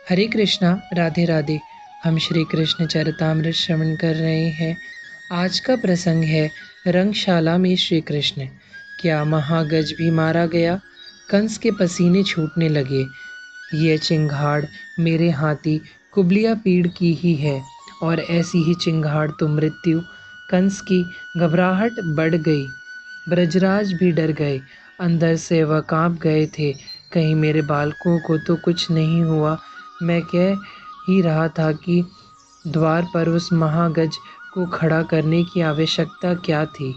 हरे कृष्णा, राधे राधे। हम श्री कृष्ण चरितामृत श्रवण कर रहे हैं। आज का प्रसंग है रंगशाला में श्री कृष्ण। क्या महागज भी मारा गया? कंस के पसीने छूटने लगे। ये चिंगाड़ मेरे हाथी कुबलिया पीड़ की ही है, और ऐसी ही चिंगाड़ तो मृत्यु। कंस की घबराहट बढ़ गई। ब्रजराज भी डर गए। अंदर से वह कांप गए थे। कहीं मेरे बालकों को तो कुछ नहीं हुआ। मैं कह ही रहा था कि द्वार पर उस महागज को खड़ा करने की आवश्यकता क्या थी।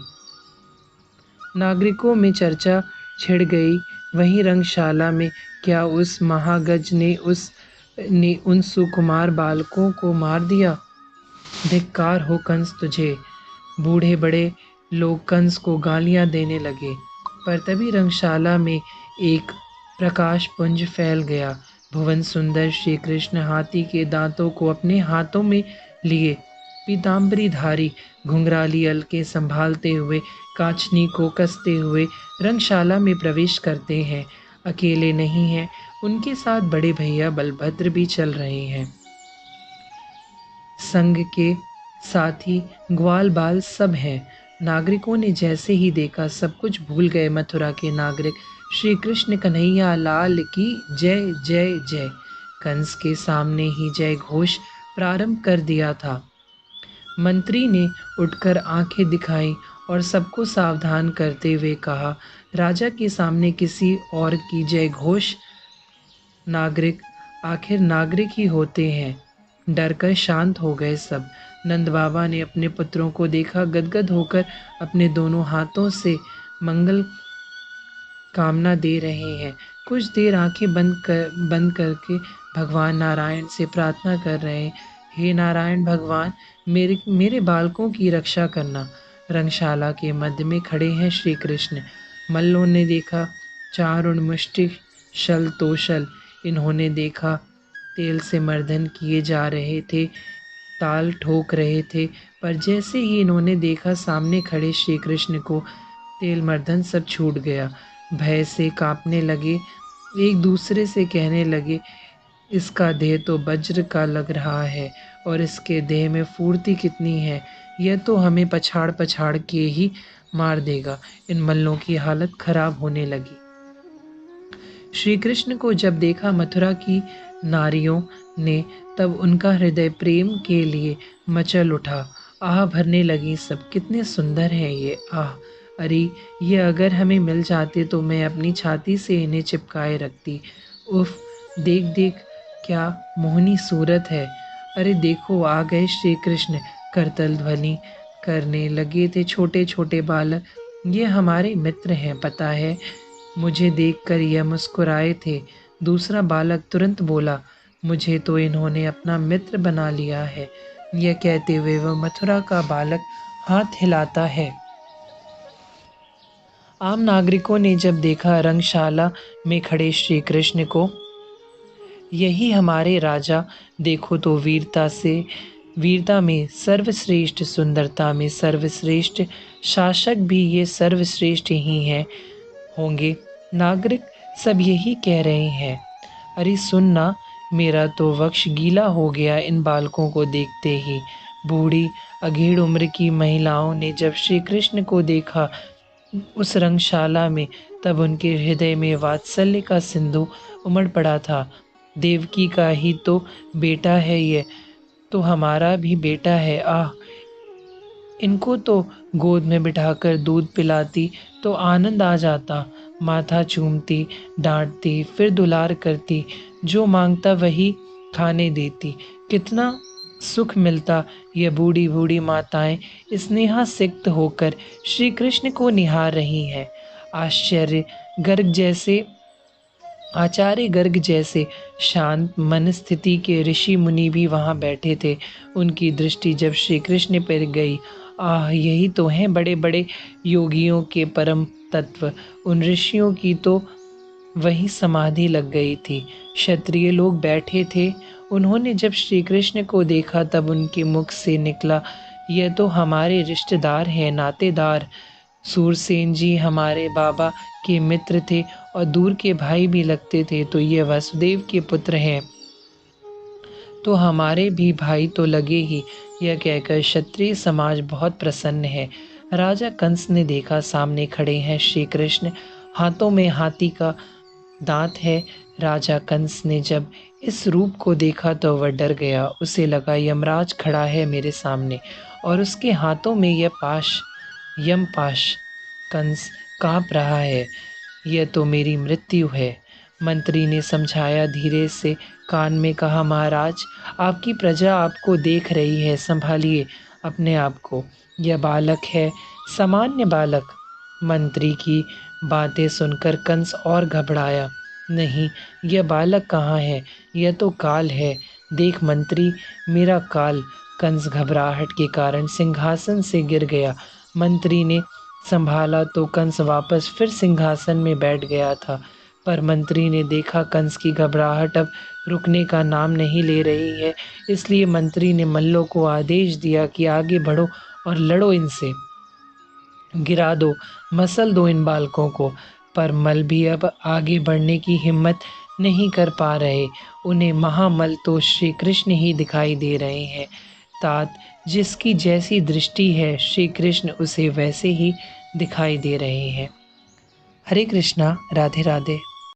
नागरिकों में चर्चा छिड़ गई। वहीं रंगशाला में क्या उस महागज ने उन सुकुमार बालकों को मार दिया? धिक्कार हो कंस तुझे। बूढ़े बड़े लोग कंस को गालियां देने लगे। पर तभी रंगशाला में एक प्रकाश पुंज फैल गया। भुवन सुंदर श्री कृष्ण हाथी के दांतों को अपने हाथों में लिए, पीताम्बरीधारी घुंघराली अलके संभालते हुए, कांचनी को कसते हुए रंगशाला में प्रवेश करते हैं। अकेले नहीं हैं, उनके साथ बड़े भैया बलभद्र भी चल रहे हैं। संग के साथी ग्वाल बाल सब हैं। नागरिकों ने जैसे ही देखा सब कुछ भूल गए। मथुरा के नागरिक श्री कृष्ण कन्हैया लाल की जय जय जय। कंस के सामने ही जय घोष प्रारंभ कर दिया था। मंत्री ने उठकर आंखें दिखाई और सबको सावधान करते हुए कहा, राजा के सामने किसी और की जय घोष? नागरिक आखिर नागरिक ही होते हैं। डरकर शांत हो गए सब। नंद बाबा ने अपने पुत्रों को देखा, गदगद होकर अपने दोनों हाथों से मंगल कामना दे रहे हैं। कुछ देर आंखें बंद करके भगवान नारायण से प्रार्थना कर रहे हैं, हे नारायण भगवान, मेरे बालकों की रक्षा करना। रंगशाला के मध्य में खड़े हैं श्री कृष्ण। मल्लों ने देखा चारुण मुष्टि शल तोशल। इन्होंने देखा तेल से मर्दन किए जा रहे थे, ताल ठोक रहे थे। पर जैसे ही इन्होंने देखा सामने खड़े श्री कृष्ण को, तेल मर्दन सब छूट गया। भय से कांपने लगे, एक दूसरे से कहने लगे, इसका देह तो वज्र का लग रहा है और इसके देह में फुर्ती कितनी है। यह तो हमें पछाड़ पछाड़ के ही मार देगा। इन मल्लों की हालत खराब होने लगी। श्री कृष्ण को जब देखा मथुरा की नारियों ने, तब उनका हृदय प्रेम के लिए मचल उठा। आह भरने लगी सब, कितने सुंदर हैं ये। आह, अरे ये अगर हमें मिल जाते तो मैं अपनी छाती से इन्हें चिपकाए रखती। उफ, देख देख क्या मोहनी सूरत है। अरे देखो आ गए श्री कृष्ण। करतल ध्वनि करने लगे थे छोटे छोटे बालक। ये हमारे मित्र हैं, पता है। मुझे देखकर यह मुस्कुराए थे। दूसरा बालक तुरंत बोला, मुझे तो इन्होंने अपना मित्र बना लिया है। यह कहते हुए वह मथुरा का बालक हाथ हिलाता है। आम नागरिकों ने जब देखा रंगशाला में खड़े श्री कृष्ण को, यही हमारे राजा, देखो तो वीरता में सर्वश्रेष्ठ, सुंदरता में सर्वश्रेष्ठ, शासक भी ये सर्वश्रेष्ठ ही हैं होंगे। नागरिक सब यही कह रहे हैं। अरे सुनना, मेरा तो वक्ष गीला हो गया इन बालकों को देखते ही। बूढ़ी अधेड़ उम्र की महिलाओं ने जब श्री कृष्ण को देखा उस रंगशाला में, तब उनके हृदय में वात्सल्य का सिंधु उमड़ पड़ा था। देवकी का ही तो बेटा है ये, तो हमारा भी बेटा है। आह, इनको तो गोद में बिठाकर दूध पिलाती तो आनंद आ जाता। माथा चूमती, डांटती, फिर दुलार करती, जो मांगता वही खाने देती। कितना सुख मिलता। ये बूढ़ी बूढ़ी माताएं स्नेहा सिक्त होकर श्री कृष्ण को निहार रही हैं। आचार्य गर्ग जैसे शांत मन स्थिति के ऋषि मुनि भी वहां बैठे थे। उनकी दृष्टि जब श्री कृष्ण पर गई, आह, यही तो हैं बड़े बड़े योगियों के परम तत्व। उन ऋषियों की तो वही समाधि लग गई थी। क्षत्रिय लोग बैठे थे। उन्होंने जब श्री कृष्ण को देखा, तब उनके मुख से निकला, यह तो हमारे रिश्तेदार हैं, नातेदार। सूरसेन जी हमारे बाबा के मित्र थे और दूर के भाई भी लगते थे, तो ये वसुदेव के पुत्र हैं। तो हमारे भी भाई तो लगे ही। यह कहकर क्षत्रिय समाज बहुत प्रसन्न है। राजा कंस ने देखा सामने खड़े हैं श्री कृष्ण, हाथों में हाथी का दांत है। राजा कंस ने जब इस रूप को देखा तो वह डर गया। उसे लगा यमराज खड़ा है मेरे सामने और उसके हाथों में यह पाश, यम पाश। कंस कांप रहा है, यह तो मेरी मृत्यु है। मंत्री ने समझाया, धीरे से कान में कहा, महाराज आपकी प्रजा आपको देख रही है, संभालिए अपने आप को। यह बालक है, सामान्य बालक। मंत्री की बातें सुनकर कंस और घबराया। नहीं, यह बालक कहाँ है, यह तो काल है। देख मंत्री, मेरा काल। कंस घबराहट के कारण सिंहासन से गिर गया। मंत्री ने संभाला तो कंस वापस फिर सिंहासन में बैठ गया था। पर मंत्री ने देखा कंस की घबराहट अब रुकने का नाम नहीं ले रही है, इसलिए मंत्री ने मल्लों को आदेश दिया कि आगे बढ़ो और लड़ो इनसे, गिरा दो, मसल दो इन बालकों को। पर मल भी अब आगे बढ़ने की हिम्मत नहीं कर पा रहे। उन्हें महामल तो श्री कृष्ण ही दिखाई दे रहे हैं। तात जिसकी जैसी दृष्टि है, श्री कृष्ण उसे वैसे ही दिखाई दे रहे हैं। हरे कृष्णा, राधे राधे।